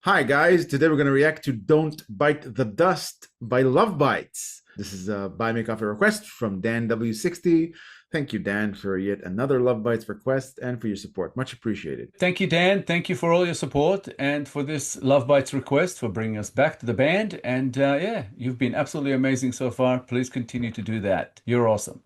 Hi guys, today we're going to react to Don't Bite the Dust by Love Bites. This is a Buy Me Coffee request from Dan W60. Thank you, Dan, for yet another Love Bites request and for your support. Much appreciated. Thank you, Dan. Thank you for all your support and for this Love Bites request for bringing us back to the band. And yeah, you've been absolutely amazing so far. Please continue to do that. You're awesome.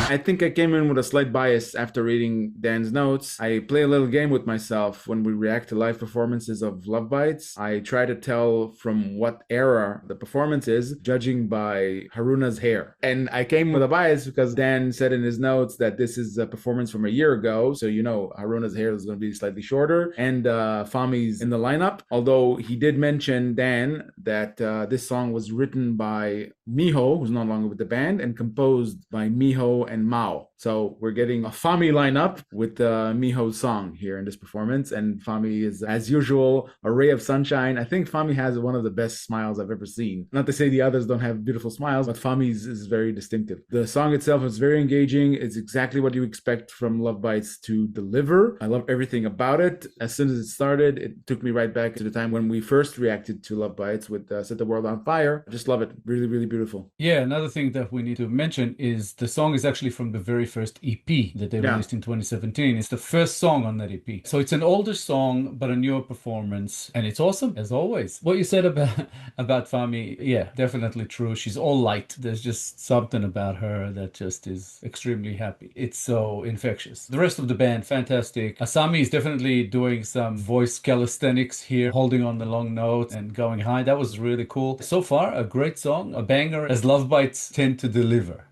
I think I came in with a slight bias after reading Dan's notes. I play a little game with myself when we react to live performances of Love Bites. I try to tell from what era the performance is, judging by Haruna's hair. And I came with a bias because Dan said in his notes that this is a performance from a year ago, so you know Haruna's hair is going to be slightly shorter, and Fami's in the lineup. Although he did mention, Dan, that this song was written by Miho, who's no longer with the band, and composed by Miho and Mao. So we're getting a Fami lineup with Miho's song here in this performance. And Fami is, as usual, a ray of sunshine. I think Fami has one of the best smiles I've ever seen. Not to say the others don't have beautiful smiles, but Fami's is very distinctive. The song itself is very engaging. It's exactly what you expect from Love Bites to deliver. I love everything about it. As soon as it started, it took me right back to the time when we first reacted to Love Bites with Set the World on Fire. I just love it. Really, really beautiful. Yeah, another thing that we need to mention is the song is actually from the very first EP that they released in 2017. It's the first song on that EP. So it's an older song, but a newer performance. And it's awesome, as always. What you said about Fami, yeah, definitely true. She's all light. There's just something about her that just is extremely happy. It's so infectious. The rest of the band, fantastic. Asami is definitely doing some voice calisthenics here, holding on the long notes and going high. That was really cool. So far, a great song, a banger, as Love Bites tend to deliver.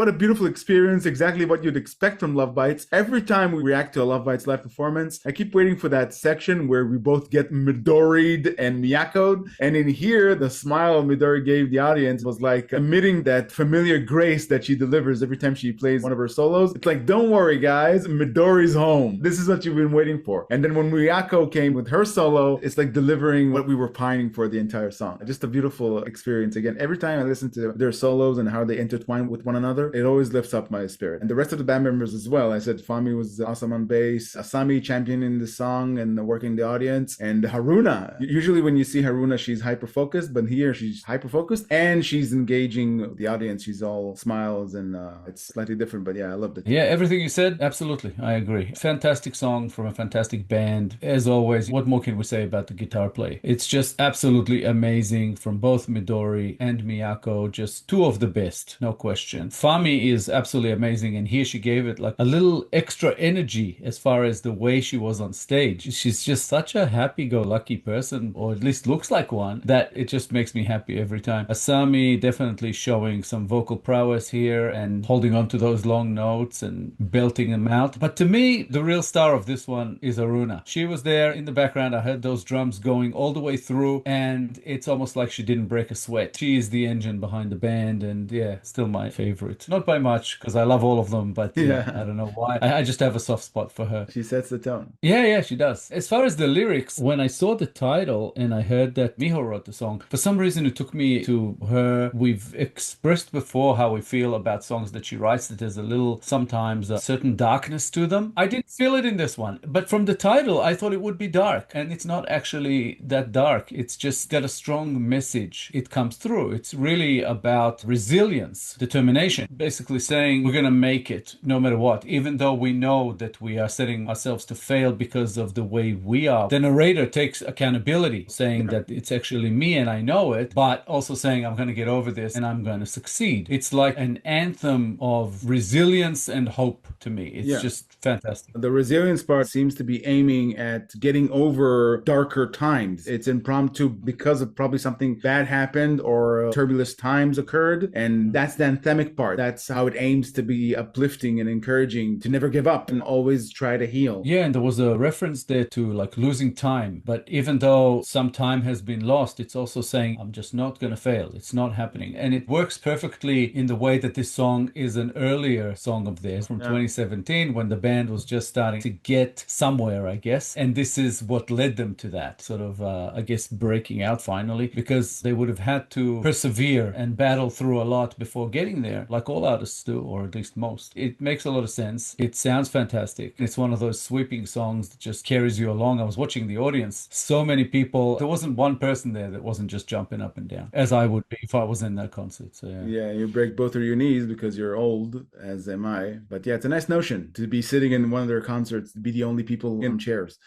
What a beautiful experience, exactly what you'd expect from Love Bites. Every time we react to a Love Bites live performance, I keep waiting for that section where we both get Midori'd and Miyako'd. And in here, the smile Midori gave the audience was like emitting that familiar grace that she delivers every time she plays one of her solos. It's like, don't worry, guys, Midori's home. This is what you've been waiting for. And then when Miyako came with her solo, it's like delivering what we were pining for the entire song. Just a beautiful experience. Again, every time I listen to their solos and how they intertwine with one another, it always lifts up my spirit. And the rest of the band members as well. I said Fami was awesome on bass, Asami championing the song and working the audience, and Haruna. Usually when you see Haruna, she's hyper-focused, but here she's hyper-focused and she's engaging the audience. She's all smiles and it's slightly different, but yeah, I loved it. Yeah, everything you said, absolutely. I agree. Fantastic song from a fantastic band. As always, what more can we say about the guitar play? It's just absolutely amazing from both Midori and Miyako, just two of the best, no question. Fami is absolutely amazing, and here she gave it like a little extra energy as far as the way she was on stage. She's just such a happy-go-lucky person, or at least looks like one, that it just makes me happy every time. Asami definitely showing some vocal prowess here and holding on to those long notes and belting them out. But to me, the real star of this one is Aruna. She was there in the background. I heard those drums going all the way through, and it's almost like she didn't break a sweat. She is the engine behind the band, and yeah, still my favorite. Not by much, because I love all of them, but yeah, I don't know why. I just have a soft spot for her. She sets the tone. Yeah, she does. As far as the lyrics, when I saw the title and I heard that Miho wrote the song, for some reason it took me to her. We've expressed before how we feel about songs that she writes, that there's a little, sometimes a certain darkness to them. I didn't feel it in this one, but from the title, I thought it would be dark, and it's not actually that dark. It's just got a strong message. It comes through. It's really about resilience, determination, basically saying we're going to make it no matter what, even though we know that we are setting ourselves to fail because of the way we are. The narrator takes accountability, saying that it's actually me and I know it, but also saying I'm going to get over this and I'm going to succeed. It's like an anthem of resilience and hope to me. It's just fantastic. The resilience part seems to be aiming at getting over darker times. It's impromptu because of probably something bad happened or turbulent times occurred, and that's the anthemic part. That's how it aims to be uplifting and encouraging to never give up and always try to heal. Yeah, and there was a reference there to like losing time, but even though some time has been lost, it's also saying I'm just not going to fail. It's not happening. And it works perfectly in the way that this song is an earlier song of theirs from 2017, when the band was just starting to get somewhere, I guess. And this is what led them to that sort of, I guess, breaking out finally, because they would have had to persevere and battle through a lot before getting there, like all artists do, or at least most. It makes a lot of sense. It sounds fantastic. It's one of those sweeping songs that just carries you along. I was watching the audience. So many people. There wasn't one person there that wasn't just jumping up and down, as I would be if I was in that concert. So yeah, you break both of your knees because you're old, as am I. But yeah, it's a nice notion to be sitting in one of their concerts, to be the only people in chairs.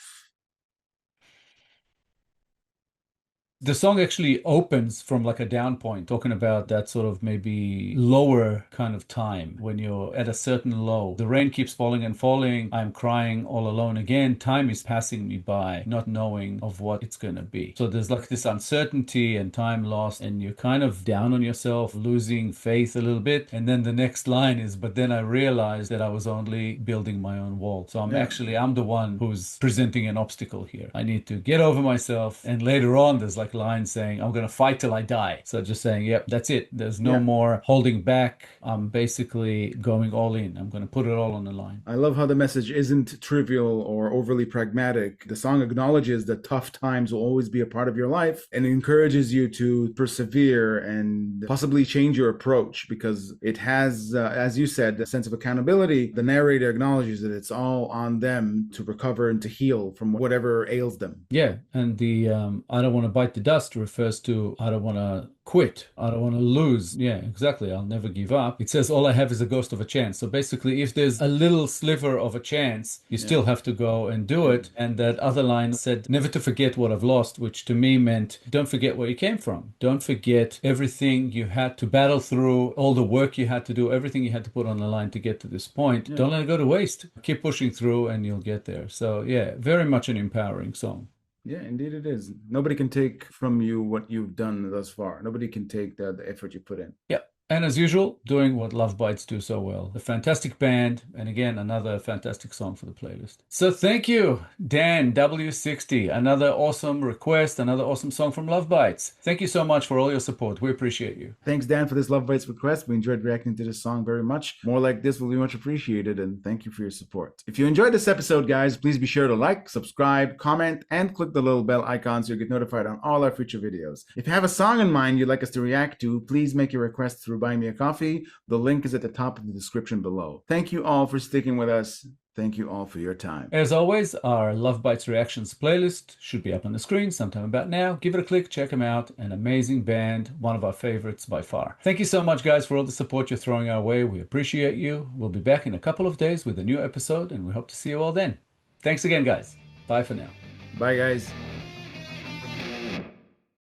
The song actually opens from like a down point, talking about that sort of maybe lower kind of time when you're at a certain low. The rain keeps falling and falling. I'm crying all alone again. Time is passing me by, not knowing of what it's going to be. So there's like this uncertainty and time lost, and you're kind of down on yourself, losing faith a little bit. And then the next line is, but then I realized that I was only building my own wall. So I'm the one who's presenting an obstacle here. I need to get over myself. And later on, there's like line saying I'm gonna fight till I die. So just saying, yep, that's it. There's no more holding back. I'm basically going all in. I'm gonna put it all on the line. I love how the message isn't trivial or overly pragmatic. The song acknowledges that tough times will always be a part of your life and encourages you to persevere and possibly change your approach, because it has, as you said, a sense of accountability. The narrator acknowledges that it's all on them to recover and to heal from whatever ails them. Yeah, and the I don't want to bite the dust refers to I don't want to quit. I don't want to lose. Yeah, exactly. I'll never give up. It says all I have is a ghost of a chance. So basically, if there's a little sliver of a chance, you still have to go and do it. And that other line said, never to forget what I've lost, which to me meant don't forget where you came from. Don't forget everything you had to battle through, all the work you had to do, everything you had to put on the line to get to this point. Don't let it go to waste. Keep pushing through and you'll get there. So yeah, very much an empowering song. Yeah, indeed it is. Nobody can take from you what you've done thus far. Nobody can take the effort you put in. Yep. And as usual, doing what Love Bites do so well. A fantastic band, and again, another fantastic song for the playlist. So thank you, Dan W60. Another awesome request, another awesome song from Love Bites. Thank you so much for all your support. We appreciate you. Thanks, Dan, for this Love Bites request. We enjoyed reacting to this song very much. More like this will be much appreciated, and thank you for your support. If you enjoyed this episode, guys, please be sure to like, subscribe, comment, and click the little bell icon so you get notified on all our future videos. If you have a song in mind you'd like us to react to, please make your request through Buy Me a Coffee. The link is at the top of the description below. Thank you all for sticking with us. Thank you all for your time. As always, our Love Bites Reactions playlist should be up on the screen sometime about now. Give it a click, check them out. An amazing band, one of our favorites by far. Thank you so much, guys, for all the support you're throwing our way. We appreciate you. We'll be back in a couple of days with a new episode, and we hope to see you all then. Thanks again, guys. Bye for now. Bye, guys.